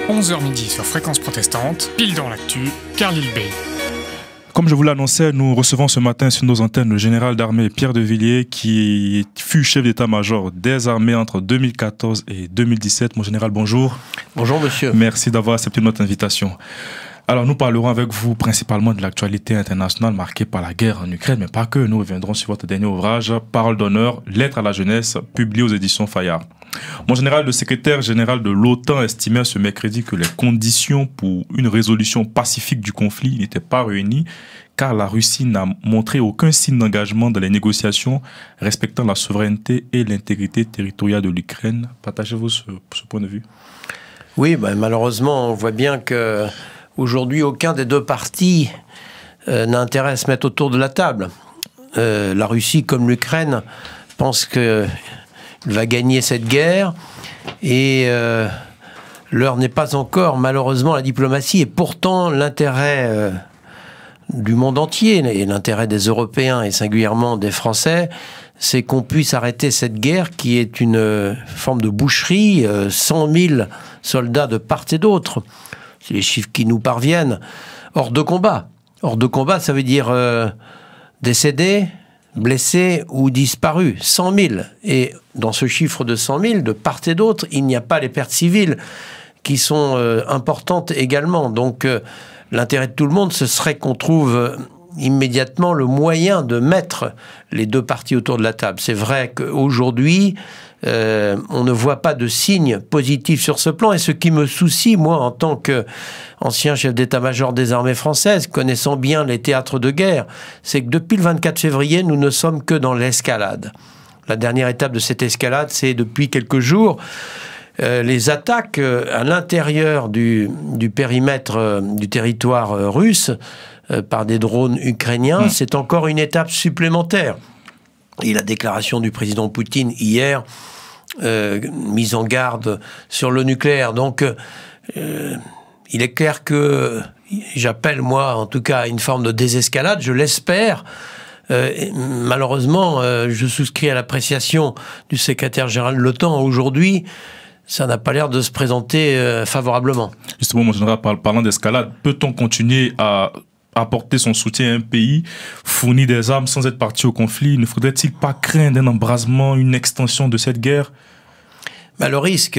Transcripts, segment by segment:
11h midi sur Fréquence Protestante, pile dans l'actu, Carlyle Bey. Comme je vous l'annonçais, nous recevons ce matin sur nos antennes le général d'armée Pierre de Villiers qui fut chef d'état-major des armées entre 2014 et 2017. Mon général, bonjour. Bonjour monsieur. Merci d'avoir accepté notre invitation. Alors nous parlerons avec vous principalement de l'actualité internationale marquée par la guerre en Ukraine, mais pas que. Nous reviendrons sur votre dernier ouvrage, Parole d'honneur, lettre à la jeunesse, publié aux éditions Fayard. Mon général, le secrétaire général de l'OTAN estimait ce mercredi que les conditions pour une résolution pacifique du conflit n'étaient pas réunies car la Russie n'a montré aucun signe d'engagement dans les négociations respectant la souveraineté et l'intégrité territoriale de l'Ukraine. Partagez-vous ce point de vue? Oui, malheureusement, on voit bien que aujourd'hui, aucun des deux partis n'a intérêt à se mettre autour de la table. La Russie, comme l'Ukraine, pense qu'il va gagner cette guerre et l'heure n'est pas encore, malheureusement, à la diplomatie. Et pourtant, l'intérêt du monde entier et l'intérêt des Européens et singulièrement des Français, c'est qu'on puisse arrêter cette guerre qui est une forme de boucherie, 100 000 soldats de part et d'autre. C'est les chiffres qui nous parviennent. Hors de combat. Hors de combat, ça veut dire décédés, blessés ou disparus. 100 000. Et dans ce chiffre de 100 000, de part et d'autre, il n'y a pas les pertes civiles qui sont importantes également. Donc, l'intérêt de tout le monde, ce serait qu'on trouve immédiatement le moyen de mettre les deux parties autour de la table. C'est vrai qu'aujourd'hui, on ne voit pas de signes positifs sur ce plan. Et ce qui me soucie, moi, en tant qu'ancien chef d'état-major des armées françaises, connaissant bien les théâtres de guerre, c'est que depuis le 24 février, nous ne sommes que dans l'escalade. La dernière étape de cette escalade, c'est depuis quelques jours, les attaques à l'intérieur du périmètre du territoire russe par des drones ukrainiens, c'est encore une étape supplémentaire. Et la déclaration du président Poutine hier, mise en garde sur le nucléaire. Donc, il est clair que j'appelle, moi, en tout cas, à une forme de désescalade, je l'espère. Malheureusement, je souscris à l'appréciation du secrétaire général de l'OTAN aujourd'hui. Ça n'a pas l'air de se présenter favorablement. Justement, mon général, parlant d'escalade, peut-on continuer à apporter son soutien à un pays, fournir des armes sans être parti au conflit? Ne faudrait-il pas craindre un embrasement, une extension de cette guerre? Le risque,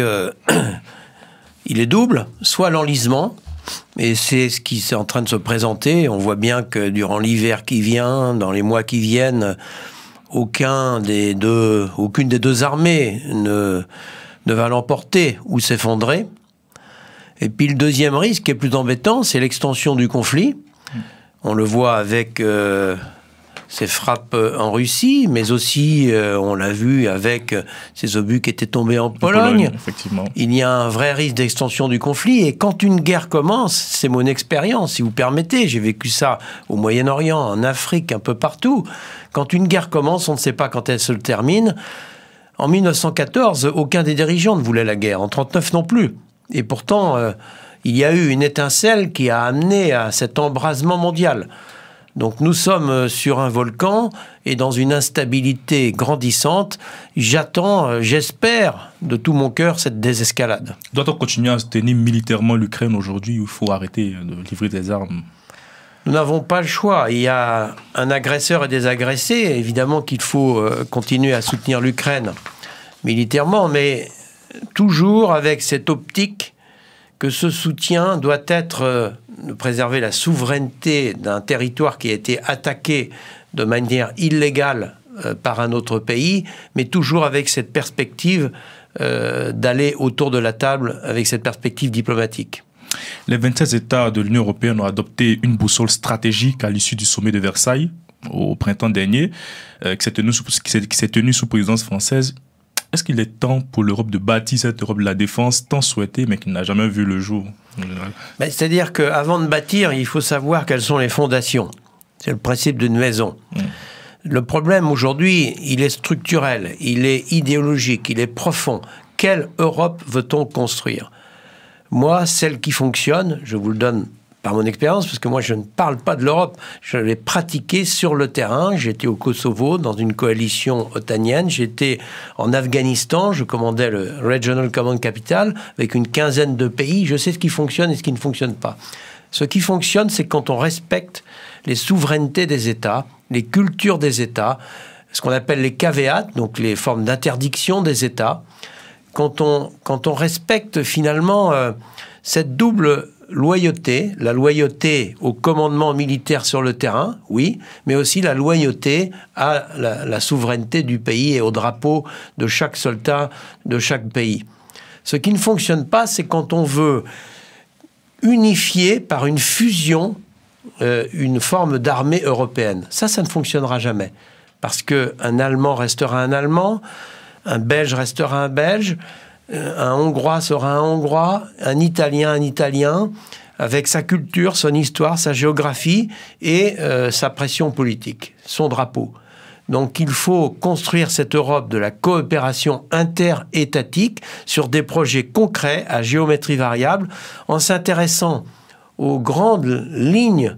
il est double. Soit l'enlisement, et c'est ce qui est en train de se présenter. On voit bien que durant l'hiver qui vient, dans les mois qui viennent, aucune des deux armées ne va l'emporter ou s'effondrer. Et puis le deuxième risque, qui est plus embêtant, c'est l'extension du conflit. On le voit avec ces frappes en Russie, mais aussi, on l'a vu avec ces obus qui étaient tombés en Pologne. Effectivement. Il y a un vrai risque d'extension du conflit. Et quand une guerre commence, c'est mon expérience, si vous permettez, j'ai vécu ça au Moyen-Orient, en Afrique, un peu partout. Quand une guerre commence, on ne sait pas quand elle se termine. En 1914, aucun des dirigeants ne voulait la guerre. En 1939 non plus. Et pourtant, il y a eu une étincelle qui a amené à cet embrasement mondial. Donc nous sommes sur un volcan et dans une instabilité grandissante. J'attends, j'espère de tout mon cœur cette désescalade. Doit-on continuer à soutenir militairement l'Ukraine aujourd'hui ou il faut arrêter de livrer des armes? Nous n'avons pas le choix. Il y a un agresseur et des agressés. Évidemment qu'il faut continuer à soutenir l'Ukraine militairement, mais toujours avec cette optique que ce soutien doit être de préserver la souveraineté d'un territoire qui a été attaqué de manière illégale par un autre pays, mais toujours avec cette perspective d'aller autour de la table, avec cette perspective diplomatique. Les 27 États de l'Union européenne ont adopté une boussole stratégique à l'issue du sommet de Versailles au printemps dernier, qui s'est tenu sous présidence française. Est-ce qu'il est temps pour l'Europe de bâtir cette Europe de la défense tant souhaitée, mais qui n'a jamais vu le jour en général? C'est-à-dire qu'avant de bâtir, il faut savoir quelles sont les fondations. C'est le principe d'une maison. Le problème aujourd'hui, il est structurel, il est idéologique, il est profond. Quelle Europe veut-on construire? Moi, celle qui fonctionne, je vous le donne par mon expérience, parce que moi je ne parle pas de l'Europe, je l'ai pratiqué sur le terrain. J'étais au Kosovo dans une coalition otanienne, j'étais en Afghanistan, je commandais le Regional Command Capital avec une quinzaine de pays. Je sais ce qui fonctionne et ce qui ne fonctionne pas. Ce qui fonctionne, c'est quand on respecte les souverainetés des États, les cultures des États, ce qu'on appelle les caveats, donc les formes d'interdiction des États. Quand on respecte finalement cette double loyauté, la loyauté au commandement militaire sur le terrain, oui, mais aussi la loyauté à la souveraineté du pays et au drapeau de chaque soldat de chaque pays. Ce qui ne fonctionne pas, c'est quand on veut unifier par une fusion une forme d'armée européenne. Ça ne fonctionnera jamais. Parce qu'un Allemand restera un Allemand, un Belge restera un Belge, un Hongrois sera un Hongrois, un Italien, avec sa culture, son histoire, sa géographie et sa pression politique, son drapeau. Donc il faut construire cette Europe de la coopération interétatique sur des projets concrets à géométrie variable en s'intéressant aux grandes lignes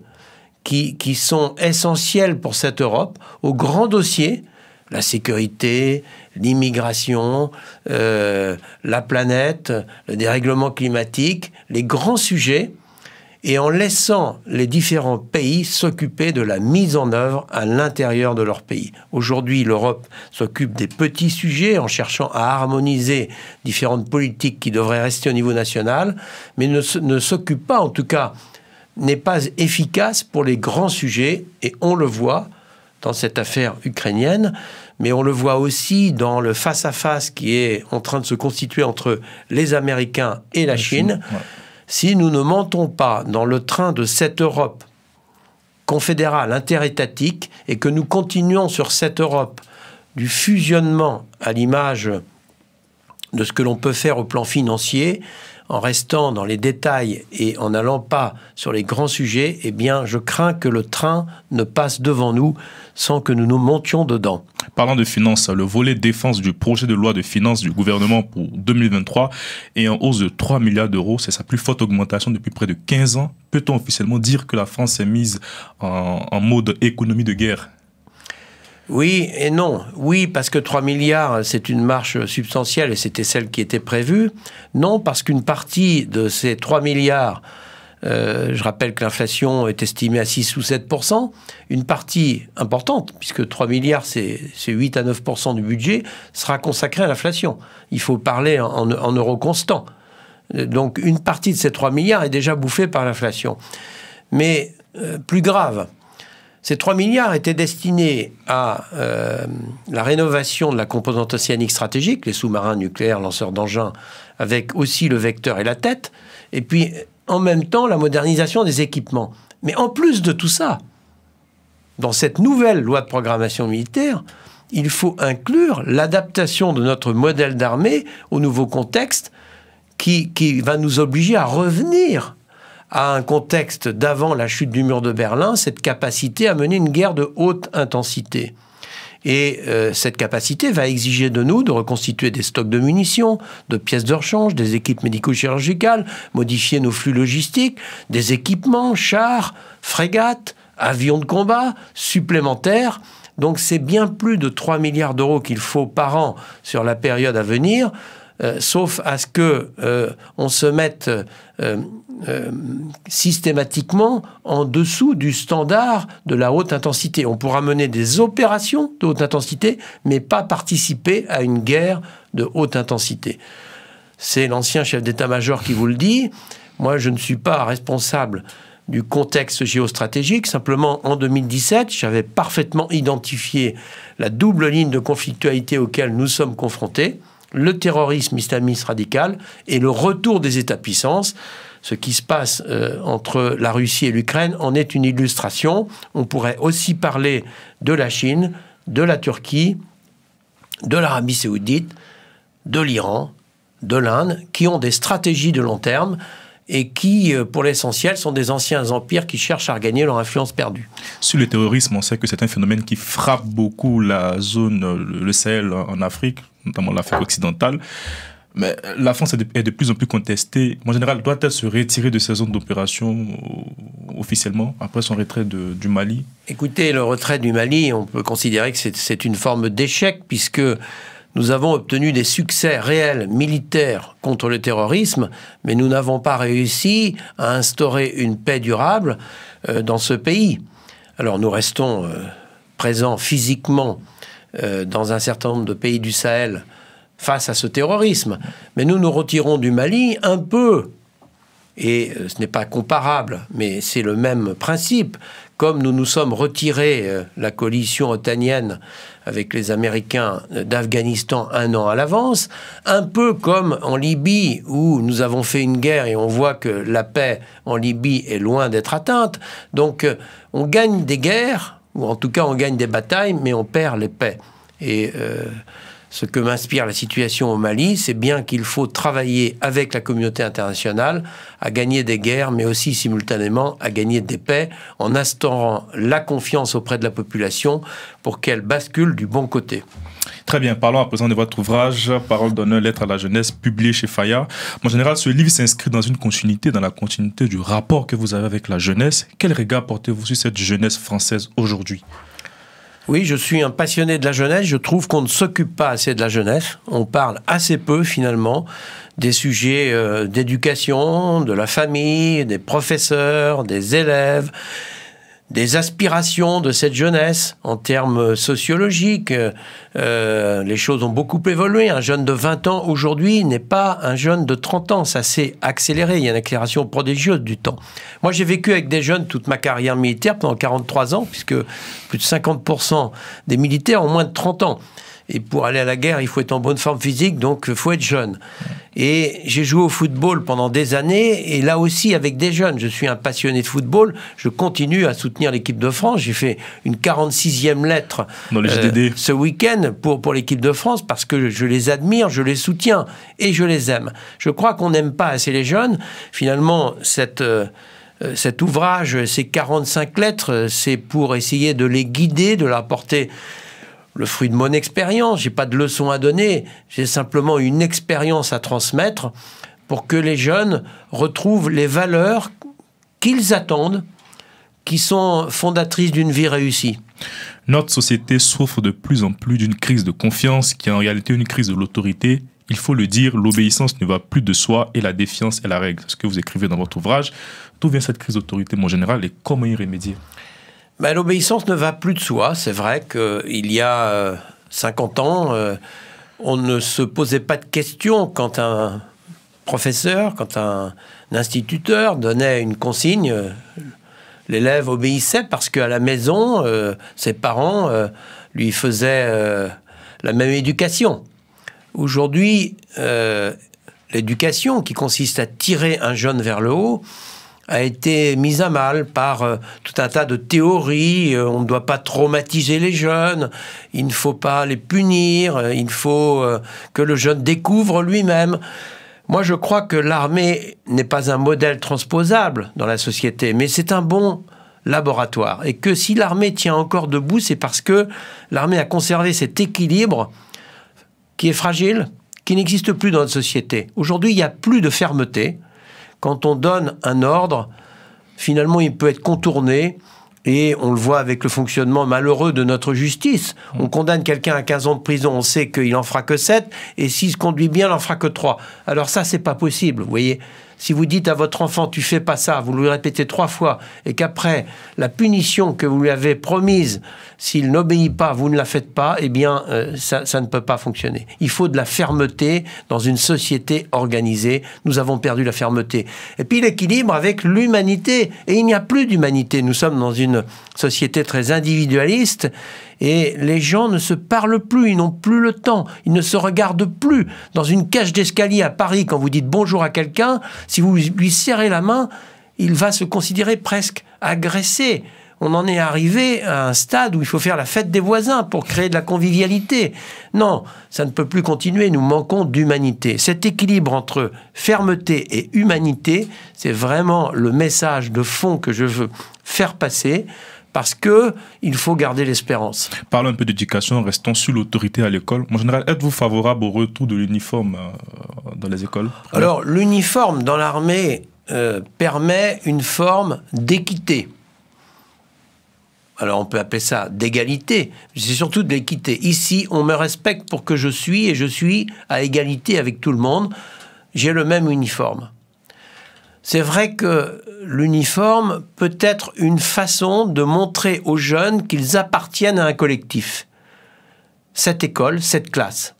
qui sont essentielles pour cette Europe, aux grands dossiers, la sécurité, l'immigration, la planète, le dérèglement climatique, les grands sujets, et en laissant les différents pays s'occuper de la mise en œuvre à l'intérieur de leur pays. Aujourd'hui, l'Europe s'occupe des petits sujets en cherchant à harmoniser différentes politiques qui devraient rester au niveau national, mais ne s'occupe pas, en tout cas, n'est pas efficace pour les grands sujets, et on le voit dans cette affaire ukrainienne, mais on le voit aussi dans le face-à-face qui est en train de se constituer entre les Américains et la Chine. Ouais. Si nous ne montons pas dans le train de cette Europe confédérale, interétatique, et que nous continuons sur cette Europe du fusionnement à l'image de ce que l'on peut faire au plan financier, en restant dans les détails et en n'allant pas sur les grands sujets, eh bien, je crains que le train ne passe devant nous sans que nous nous montions dedans. Parlant de finances, le volet défense du projet de loi de finances du gouvernement pour 2023 est en hausse de 3 milliards d'euros. C'est sa plus forte augmentation depuis près de 15 ans. Peut-on officiellement dire que la France s'est mise en mode économie de guerre ? Oui et non. Oui, parce que 3 milliards, c'est une marche substantielle et c'était celle qui était prévue. Non, parce qu'une partie de ces 3 milliards, je rappelle que l'inflation est estimée à 6 ou 7%, une partie importante, puisque 3 milliards, c'est 8 à 9% du budget, sera consacrée à l'inflation. Il faut parler en euros constants. Donc, une partie de ces 3 milliards est déjà bouffée par l'inflation. Mais, plus grave, ces 3 milliards étaient destinés à la rénovation de la composante océanique stratégique, les sous-marins nucléaires, lanceurs d'engins, avec aussi le vecteur et la tête, et puis en même temps la modernisation des équipements. Mais en plus de tout ça, dans cette nouvelle loi de programmation militaire, il faut inclure l'adaptation de notre modèle d'armée au nouveau contexte qui va nous obliger à revenir à un contexte d'avant la chute du mur de Berlin, cette capacité à mener une guerre de haute intensité. Et cette capacité va exiger de nous de reconstituer des stocks de munitions, de pièces de rechange, des équipes médico-chirurgicales, modifier nos flux logistiques, des équipements, chars, frégates, avions de combat supplémentaires. Donc c'est bien plus de 3 milliards d'euros qu'il faut par an sur la période à venir, sauf à ce que on se mette systématiquement en dessous du standard de la haute intensité. On pourra mener des opérations de haute intensité, mais pas participer à une guerre de haute intensité. C'est l'ancien chef d'état-major qui vous le dit. Moi, je ne suis pas responsable du contexte géostratégique. Simplement, en 2017, j'avais parfaitement identifié la double ligne de conflictualité auquel nous sommes confrontés, le terrorisme islamiste radical et le retour des États-puissances. Ce qui se passe entre la Russie et l'Ukraine en est une illustration. On pourrait aussi parler de la Chine, de la Turquie, de l'Arabie saoudite, de l'Iran, de l'Inde, qui ont des stratégies de long terme et qui, pour l'essentiel, sont des anciens empires qui cherchent à regagner leur influence perdue. Sur le terrorisme, on sait que c'est un phénomène qui frappe beaucoup la zone, le Sahel en Afrique, notamment l'Afrique occidentale. Mais la France est de plus en plus contestée. En général, doit-elle se retirer de ces zones d'opération officiellement après son retrait du Mali? Écoutez, le retrait du Mali, on peut considérer que c'est une forme d'échec puisque nous avons obtenu des succès réels militaires contre le terrorisme, mais nous n'avons pas réussi à instaurer une paix durable dans ce pays. Alors nous restons présents physiquement dans un certain nombre de pays du Sahel face à ce terrorisme, mais nous nous retirons du Mali un peu, et ce n'est pas comparable, mais c'est le même principe, comme nous nous sommes retirés, la coalition otanienne avec les Américains d'Afghanistan 1 an à l'avance, un peu comme en Libye où nous avons fait une guerre et on voit que la paix en Libye est loin d'être atteinte. Donc on gagne des guerres, ou en tout cas on gagne des batailles, mais on perd les paix. Et ce que m'inspire la situation au Mali, c'est bien qu'il faut travailler avec la communauté internationale à gagner des guerres, mais aussi simultanément à gagner des paix en instaurant la confiance auprès de la population pour qu'elle bascule du bon côté. Très bien, parlons à présent de votre ouvrage « Parole d'honneur, lettre à la jeunesse » publié chez Fayard. En général, ce livre s'inscrit dans la continuité du rapport que vous avez avec la jeunesse. Quel regard portez-vous sur cette jeunesse française aujourd'hui ? Oui, je suis un passionné de la jeunesse. Je trouve qu'on ne s'occupe pas assez de la jeunesse. On parle assez peu, finalement, des sujets d'éducation, de la famille, des professeurs, des élèves, des aspirations de cette jeunesse en termes sociologiques. Les choses ont beaucoup évolué. Un jeune de 20 ans aujourd'hui n'est pas un jeune de 30 ans. Ça s'est accéléré. Il y a une accélération prodigieuse du temps. Moi, j'ai vécu avec des jeunes toute ma carrière militaire pendant 43 ans, puisque plus de 50% des militaires ont moins de 30 ans. Et pour aller à la guerre, il faut être en bonne forme physique, donc il faut être jeune. Et j'ai joué au football pendant des années, et là aussi avec des jeunes. Je suis un passionné de football, je continue à soutenir l'équipe de France. J'ai fait une 46e lettre dans les JDD ce week-end pour l'équipe de France, parce que je les admire, je les soutiens, et je les aime. Je crois qu'on n'aime pas assez les jeunes. Finalement, cet ouvrage, ces 45 lettres, c'est pour essayer de les guider, de leur apporter le fruit de mon expérience. J'ai pas de leçons à donner, j'ai simplement une expérience à transmettre pour que les jeunes retrouvent les valeurs qu'ils attendent, qui sont fondatrices d'une vie réussie. Notre société souffre de plus en plus d'une crise de confiance qui est en réalité une crise de l'autorité. Il faut le dire, l'obéissance ne va plus de soi et la défiance est la règle. C'est ce que vous écrivez dans votre ouvrage. D'où vient cette crise d'autorité, mon général, et comment y remédier ? Ben, l'obéissance ne va plus de soi. C'est vrai qu'il y a 50 ans, on ne se posait pas de questions quand un professeur, quand un instituteur donnait une consigne. L'élève obéissait parce qu'à la maison, ses parents lui faisaient la même éducation. Aujourd'hui, l'éducation qui consiste à tirer un jeune vers le haut a été mise à mal par tout un tas de théories. On ne doit pas traumatiser les jeunes, il ne faut pas les punir, il faut que le jeune découvre lui-même. Moi, je crois que l'armée n'est pas un modèle transposable dans la société, mais c'est un bon laboratoire. Et que si l'armée tient encore debout, c'est parce que l'armée a conservé cet équilibre qui est fragile, qui n'existe plus dans notre société. Aujourd'hui, il n'y a plus de fermeté. Quand on donne un ordre, finalement, il peut être contourné. Et on le voit avec le fonctionnement malheureux de notre justice. On condamne quelqu'un à 15 ans de prison, on sait qu'il n'en fera que 7, et s'il se conduit bien, il n'en fera que 3. Alors ça, c'est pas possible, vous voyez. Si vous dites à votre enfant, tu fais pas ça, vous lui répétez 3 fois, et qu'après, la punition que vous lui avez promise, s'il n'obéit pas, vous ne la faites pas, eh bien, ça ne peut pas fonctionner. Il faut de la fermeté dans une société organisée. Nous avons perdu la fermeté. Et puis l'équilibre avec l'humanité. Et il n'y a plus d'humanité. Nous sommes dans une société très individualiste, et les gens ne se parlent plus, ils n'ont plus le temps, ils ne se regardent plus. Dans une cage d'escalier à Paris, quand vous dites bonjour à quelqu'un, si vous lui serrez la main, il va se considérer presque agressé. On en est arrivé à un stade où il faut faire la fête des voisins pour créer de la convivialité. Non, ça ne peut plus continuer, nous manquons d'humanité. Cet équilibre entre fermeté et humanité, c'est vraiment le message de fond que je veux faire passer, parce qu'il faut garder l'espérance. Parlons un peu d'éducation, restons sur l'autorité à l'école. En général, êtes-vous favorable au retour de l'uniforme dans les écoles? Alors, l'uniforme dans l'armée permet une forme d'équité. Alors, on peut appeler ça d'égalité, mais c'est surtout de l'équité. Ici, on me respecte pour que je suis, et je suis à égalité avec tout le monde. J'ai le même uniforme. C'est vrai que l'uniforme peut être une façon de montrer aux jeunes qu'ils appartiennent à un collectif. Cette école, cette classe.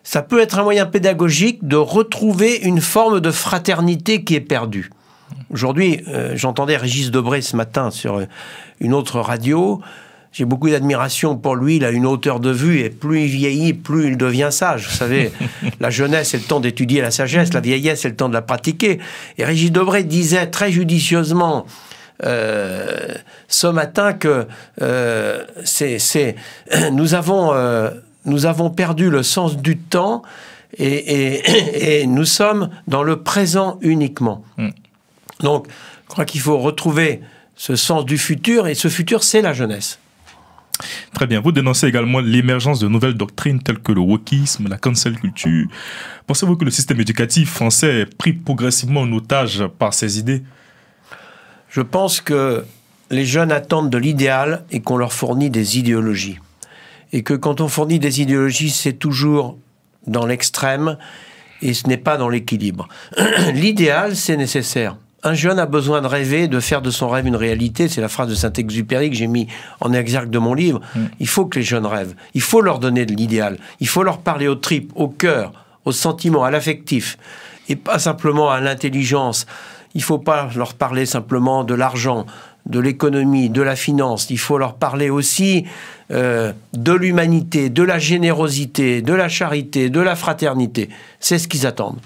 Ça peut être un moyen pédagogique de retrouver une forme de fraternité qui est perdue. Aujourd'hui, j'entendais Régis Debray ce matin sur une autre radio. J'ai beaucoup d'admiration pour lui, il a une hauteur de vue, et plus il vieillit, plus il devient sage. Vous savez, la jeunesse, c'est le temps d'étudier la sagesse, la vieillesse, c'est le temps de la pratiquer. Et Régis Debray disait très judicieusement ce matin que nous avons perdu le sens du temps et nous sommes dans le présent uniquement. Donc, je crois qu'il faut retrouver ce sens du futur, et ce futur, c'est la jeunesse. Très bien. Vous dénoncez également l'émergence de nouvelles doctrines telles que le wokisme, la cancel culture. Pensez-vous que le système éducatif français est pris progressivement en otage par ces idées? Je pense que les jeunes attendent de l'idéal et qu'on leur fournit des idéologies. Et que quand on fournit des idéologies, c'est toujours dans l'extrême et ce n'est pas dans l'équilibre. L'idéal, c'est nécessaire. Un jeune a besoin de rêver, de faire de son rêve une réalité. C'est la phrase de Saint-Exupéry que j'ai mis en exergue de mon livre. Il faut que les jeunes rêvent. Il faut leur donner de l'idéal. Il faut leur parler aux tripes, au cœur, au sentiment, à l'affectif. Et pas simplement à l'intelligence. Il ne faut pas leur parler simplement de l'argent, de l'économie, de la finance. Il faut leur parler aussi de l'humanité, de la générosité, de la charité, de la fraternité. C'est ce qu'ils attendent.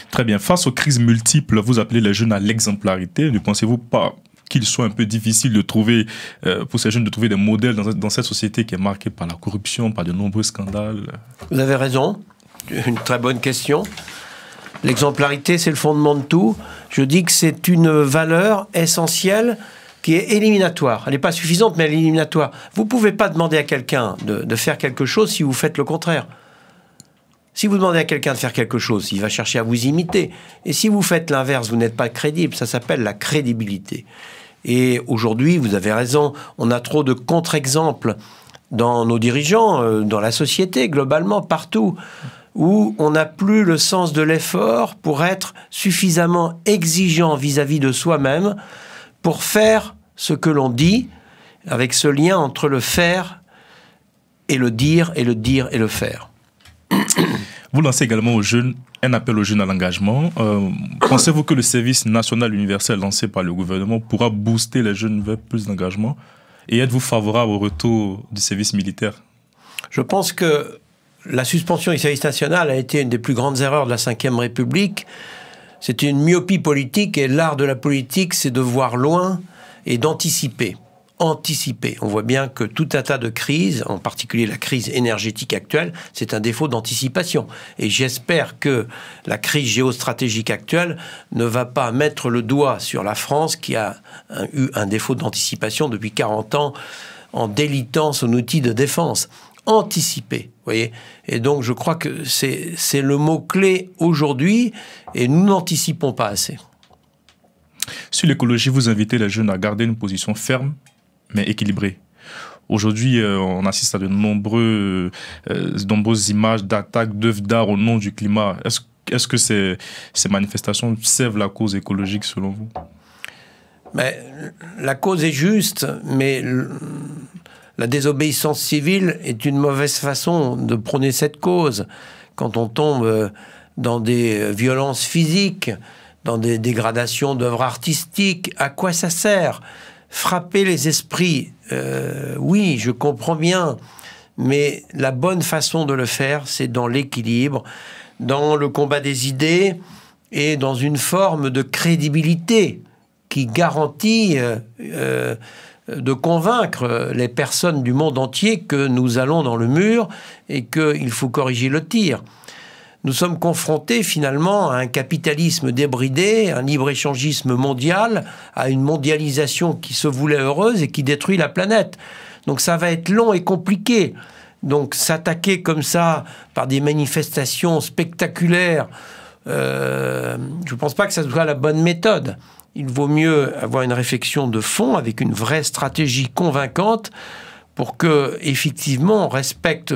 Très bien. Face aux crises multiples, vous appelez les jeunes à l'exemplarité. Ne pensez-vous pas qu'il soit un peu difficile de trouver, pour ces jeunes, de trouver des modèles dans cette société qui est marquée par la corruption, par de nombreux scandales? Vous avez raison. Une très bonne question. L'exemplarité, c'est le fondement de tout. Je dis que c'est une valeur essentielle qui est éliminatoire. Elle n'est pas suffisante, mais elle est éliminatoire. Vous ne pouvez pas demander à quelqu'un de faire quelque chose si vous faites le contraire. Si vous demandez à quelqu'un de faire quelque chose, il va chercher à vous imiter. Et si vous faites l'inverse, vous n'êtes pas crédible. Ça s'appelle la crédibilité. Et aujourd'hui, vous avez raison, on a trop de contre-exemples dans nos dirigeants, dans la société, globalement, partout, où on n'a plus le sens de l'effort pour être suffisamment exigeant vis-à-vis de soi-même pour faire ce que l'on dit, avec ce lien entre le faire et le dire, et le dire et le faire. Vous lancez également aux jeunes un appel aux jeunes à l'engagement. Pensez-vous que le service national universel lancé par le gouvernement pourra booster les jeunes vers plus d'engagement? Et êtes-vous favorable au retour du service militaire? Je pense que la suspension du service national a été une des plus grandes erreurs de la Ve République. C'est une myopie politique, et l'art de la politique, c'est de voir loin et d'anticiper. Anticiper. On voit bien que tout un tas de crises, en particulier la crise énergétique actuelle, c'est un défaut d'anticipation. Et j'espère que la crise géostratégique actuelle ne va pas mettre le doigt sur la France qui a eu un défaut d'anticipation depuis 40 ans en délitant son outil de défense. Anticiper, vous voyez. Et donc je crois que c'est le mot-clé aujourd'hui, et nous n'anticipons pas assez. Sur l'écologie, vous invitez les jeunes à garder une position ferme mais équilibrée. Aujourd'hui, on assiste à de nombreuses images d'attaques d'œuvres d'art au nom du climat. Est-ce que ces manifestations servent la cause écologique selon vous? Mais la cause est juste, mais la désobéissance civile est une mauvaise façon de prôner cette cause. Quand on tombe dans des violences physiques, dans des dégradations d'œuvres artistiques, à quoi ça sert? Frapper les esprits, oui, je comprends bien, mais la bonne façon de le faire, c'est dans l'équilibre, dans le combat des idées et dans une forme de crédibilité qui garantit de convaincre les personnes du monde entier que nous allons dans le mur et qu'il faut corriger le tir. nous sommes confrontés finalement à un capitalisme débridé, un libre-échangisme mondial, à une mondialisation qui se voulait heureuse et qui détruit la planète. Donc ça va être long et compliqué. Donc s'attaquer comme ça par des manifestations spectaculaires, je ne pense pas que ça soit la bonne méthode. Il vaut mieux avoir une réflexion de fond avec une vraie stratégie convaincante pour que, effectivement, on respecte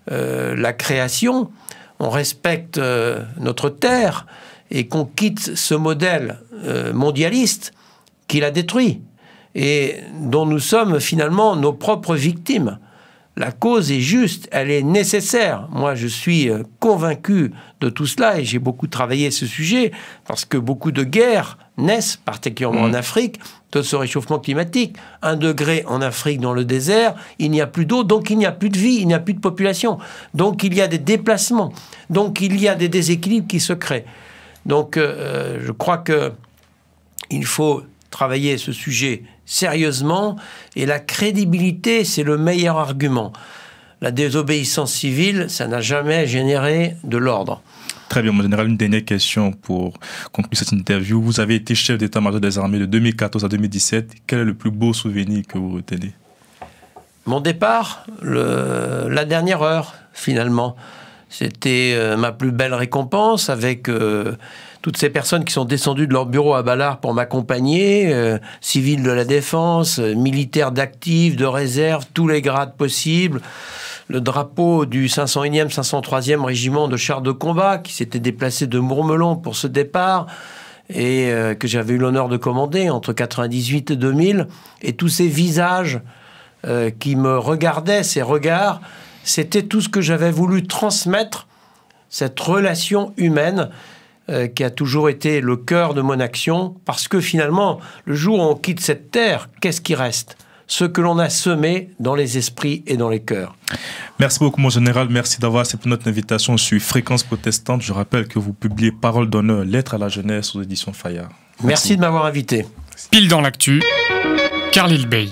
la création, on respecte notre terre et qu'on quitte ce modèle mondialiste qui l'a détruit et dont nous sommes finalement nos propres victimes. La cause est juste, elle est nécessaire. Moi, je suis convaincu de tout cela et j'ai beaucoup travaillé ce sujet parce que beaucoup de guerres naissent, particulièrement en Afrique, de ce réchauffement climatique. 1 degré en Afrique dans le désert, il n'y a plus d'eau, donc il n'y a plus de vie, il n'y a plus de population. Donc il y a des déplacements, donc il y a des déséquilibres qui se créent. Donc je crois qu'il faut travailler ce sujet sérieusement et la crédibilité, c'est le meilleur argument. La désobéissance civile, ça n'a jamais généré de l'ordre. Très bien, mon général, une dernière question pour conclure cette interview. Vous avez été chef d'état-major des armées de 2014 à 2017. Quel est le plus beau souvenir que vous retenez? Mon départ, la dernière heure, finalement. C'était ma plus belle récompense avec toutes ces personnes qui sont descendues de leur bureau à Balard pour m'accompagner, civils de la défense, militaires d'actifs, de réserve, tous les grades possibles. Le drapeau du 501e, 503e régiment de chars de combat qui s'était déplacé de Mourmelon pour ce départ et que j'avais eu l'honneur de commander entre 98 et 2000. Et tous ces visages qui me regardaient, ces regards, c'était tout ce que j'avais voulu transmettre, cette relation humaine qui a toujours été le cœur de mon action, parce que finalement, le jour où on quitte cette terre, qu'est-ce qui reste? Ce que l'on a semé dans les esprits et dans les cœurs. Merci beaucoup, mon général. Merci d'avoir accepté notre invitation sur Fréquence Protestante. Je rappelle que vous publiez Parole d'honneur, lettres à la jeunesse aux éditions Fayard. Merci de m'avoir invité. Pile dans l'actu, Karl Hilbey.